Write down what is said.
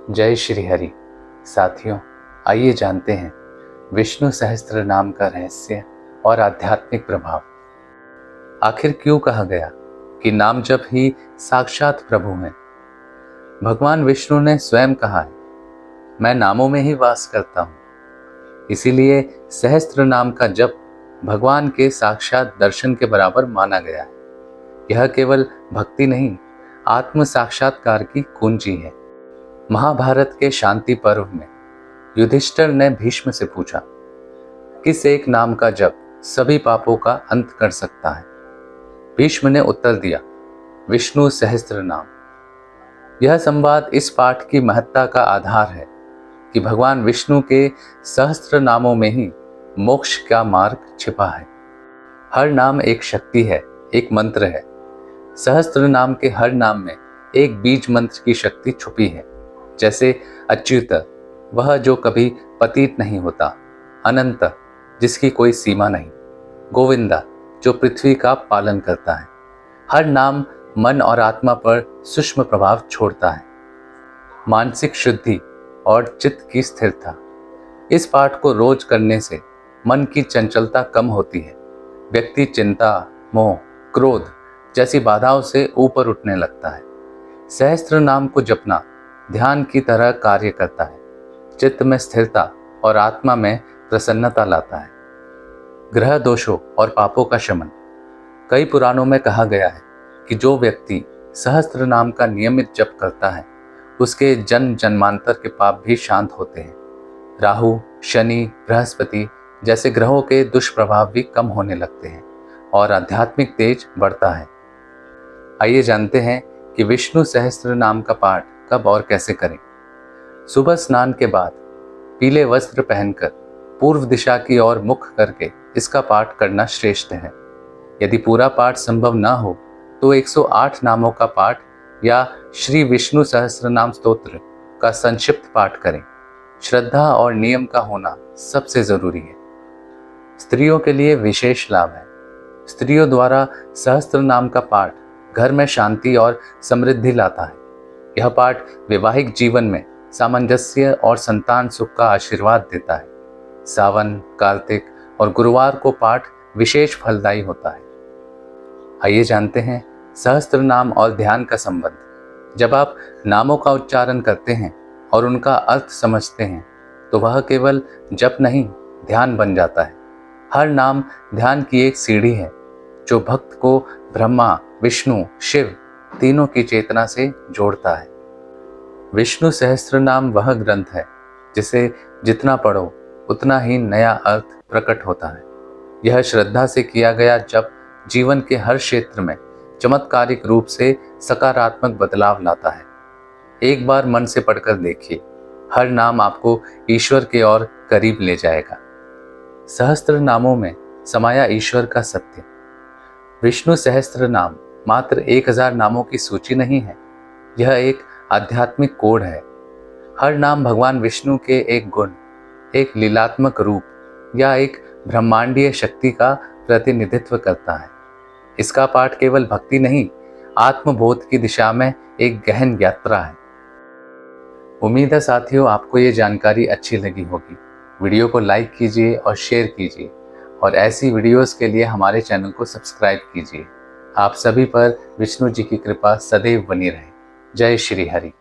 जय श्री हरि। साथियों, आइए जानते हैं विष्णु सहस्त्र नाम का रहस्य और आध्यात्मिक प्रभाव। आखिर क्यों कहा गया कि नाम जप ही साक्षात प्रभु हैं। भगवान विष्णु ने स्वयं कहा है, मैं नामों में ही वास करता हूँ। इसीलिए सहस्त्र नाम का जप भगवान के साक्षात दर्शन के बराबर माना गया है। यह केवल भक्ति नहीं, आत्म साक्षात्कार की कुंजी है। महाभारत के शांति पर्व में युधिष्ठिर ने भीष्म से पूछा, किस एक नाम का जप सभी पापों का अंत कर सकता है। भीष्म ने उत्तर दिया, विष्णु सहस्त्र नाम। यह संवाद इस पाठ की महत्ता का आधार है कि भगवान विष्णु के सहस्त्र नामों में ही मोक्ष का मार्ग छिपा है। हर नाम एक शक्ति है, एक मंत्र है। सहस्त्र नाम के हर नाम में एक बीज मंत्र की शक्ति छुपी है। जैसे अच्युत, वह जो कभी पतित नहीं होता। अनंत, जिसकी कोई सीमा नहीं। गोविंदा, जो पृथ्वी का पालन करता है। हर नाम मन और आत्मा पर सूक्ष्म प्रभाव छोड़ता है। मानसिक शुद्धि और चित्त की स्थिरता। इस पाठ को रोज करने से मन की चंचलता कम होती है। व्यक्ति चिंता, मोह, क्रोध जैसी बाधाओं से ऊपर उठने लगता है। सहस्त्र नाम को जपना ध्यान की तरह कार्य करता है। चित्त में स्थिरता और आत्मा में प्रसन्नता लाता है। ग्रह दोषों और पापों का शमन। कई पुराणों में कहा गया है कि जो व्यक्ति सहस्त्र नाम का नियमित जप करता है, उसके जन्म जन्मांतर के पाप भी शांत होते हैं। राहु, शनि, बृहस्पति जैसे ग्रहों के दुष्प्रभाव भी कम होने लगते हैं और आध्यात्मिक तेज बढ़ता है। आइए जानते हैं कि विष्णु सहस्त्र नाम का पाठ कब और कैसे करें। सुबह स्नान के बाद पीले वस्त्र पहनकर पूर्व दिशा की ओर मुख करके इसका पाठ करना श्रेष्ठ है। यदि पूरा पाठ संभव ना हो तो 108 नामों का पाठ या श्री विष्णु सहस्त्र नाम स्तोत्र का संक्षिप्त पाठ करें। श्रद्धा और नियम का होना सबसे जरूरी है। स्त्रियों के लिए विशेष लाभ है। स्त्रियों द्वारा सहस्त्र नाम का पाठ घर में शांति और समृद्धि लाता है। यह पाठ वैवाहिक जीवन में सामंजस्य और संतान सुख का आशीर्वाद देता है। सावन, कार्तिक और गुरुवार को पाठ विशेष फलदायी होता है। आइए जानते हैं सहस्त्र नाम और ध्यान का संबंध। जब आप नामों का उच्चारण करते हैं और उनका अर्थ समझते हैं तो वह केवल जप नहीं, ध्यान बन जाता है। हर नाम ध्यान की एक सीढ़ी है जो भक्त को ब्रह्मा, विष्णु, शिव तीनों की चेतना से जोड़ता है। विष्णु सहस्त्र नाम वह ग्रंथ है जिसे जितना पढ़ो उतना ही नया अर्थ प्रकट होता है। यह श्रद्धा से किया गया जप जीवन के हर क्षेत्र में चमत्कारिक रूप से सकारात्मक बदलाव लाता है। एक बार मन से पढ़कर देखिए, हर नाम आपको ईश्वर के ओर करीब ले जाएगा। सहस्त्र नामों में समाया ईश्वर का सत्य। विष्णु सहस्त्र नाम मात्र 1000 नामों की सूची नहीं है, यह एक आध्यात्मिक कोड है। हर नाम भगवान विष्णु के एक गुण, एक लीलात्मक रूप या एक ब्रह्मांडीय शक्ति का प्रतिनिधित्व करता है। इसका पाठ केवल भक्ति नहीं, आत्मबोध की दिशा में एक गहन यात्रा है। उम्मीद है साथियों, आपको ये जानकारी अच्छी लगी होगी। वीडियो को लाइक कीजिए और शेयर कीजिए और ऐसी वीडियोस के लिए हमारे चैनल को सब्सक्राइब कीजिए। आप सभी पर विष्णु जी की कृपा सदैव बनी रहे। जय श्री हरि।